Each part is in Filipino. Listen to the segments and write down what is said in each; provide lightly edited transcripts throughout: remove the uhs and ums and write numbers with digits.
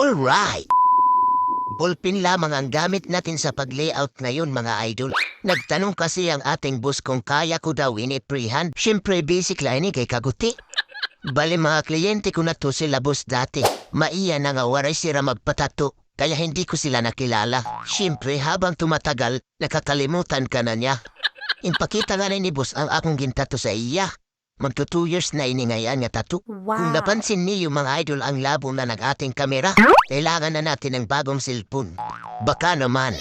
Alright! Ballpen lamang ang gamit natin sa pag-layout ngayon mga idol. Nagtanong kasi ang ating boss kung kaya ko daw ini-freehand. Siyempre basic line kay kaguti. Bali mga kliyente ko na to sila boss dati. Maiya na nga waray sira magpatato. Kaya hindi ko sila nakilala. Siyempre habang tumatagal, nakakalimutan ka na niya. Impakita nga na ni boss ang akong gintato sa iya. Magto 2 years na iningayan nga tattoo. Wow. Kung napansin niyo mga idol ang labo na ng ating kamera, kailangan na natin ng bagong cellphone. Baka naman.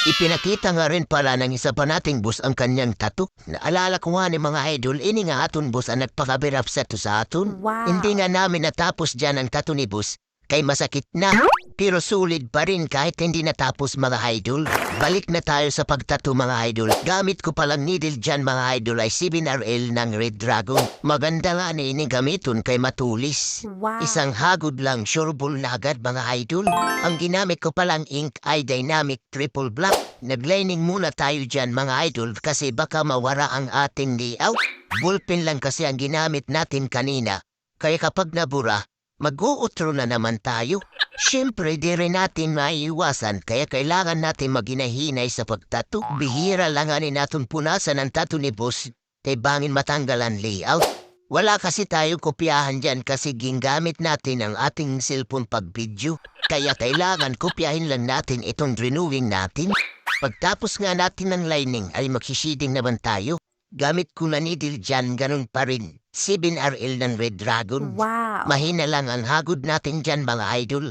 Ipinakita nga rin pala ng isa pa nating boss ang kanyang tattoo. Naalala ko nga ni mga idol, ini nga aton boss ang nagpakabirap sa to sa aton. Wow. Hindi nga namin natapos dyan ang tattoo ni boss. Kay masakit na, pero sulit pa rin kahit hindi natapos mga idol. Balik na tayo sa pagtato mga idol. Gamit ko palang needle dyan mga idol ay 7RL ng Red Dragon. Maganda nga na gamiton kay matulis. Wow. Isang hagod lang, sureball na agad mga idol. Ang ginamit ko palang ink ay Dynamic Triple Black. Naglining muna tayo dyan mga idol kasi baka mawara ang ating layout. Ballpen lang kasi ang ginamit natin kanina. Kaya kapag nabura, mag-uutro na naman tayo. Siyempre, di rin natin maiiwasan kaya kailangan natin maginahinay sa pagtato. Bihira lang nga natin punasan ang tato ni boss kay bangin matanggalan layout. Wala kasi tayo kopyahan dyan kasi gingamit natin ang ating cellphone pag-video. Kaya kailangan kopyahin lang natin itong renewing natin. Pagtapos nga natin ng lining ay magsishading naman tayo. Gamit ko na needle dyan, ganun pa rin. 7RL ng Red Dragon. Wow. Mahina lang ang hagod natin dyan mga idol.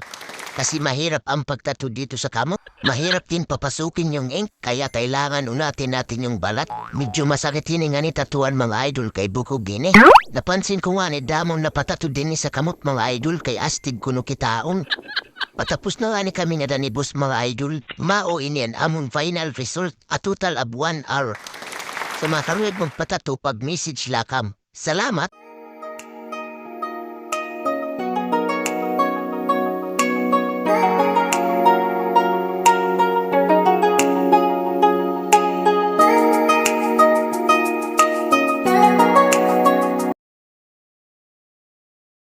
Kasi mahirap ang pagtato dito sa kamot. Mahirap din papasukin yung ink. Kaya kailangan unatin natin yung balat. Medyo masakit hininga ni tatuan mga idol kay buko gini. Napansin ko nga ni damong napatato din ni sa kamot mga idol kay astig kuno kitaon. Patapos na nga ni kami nga ni boss mga idol. Mao inian among final result a total of 1 hour. Sa mga karunod mong patato pag message lakam. Salamat!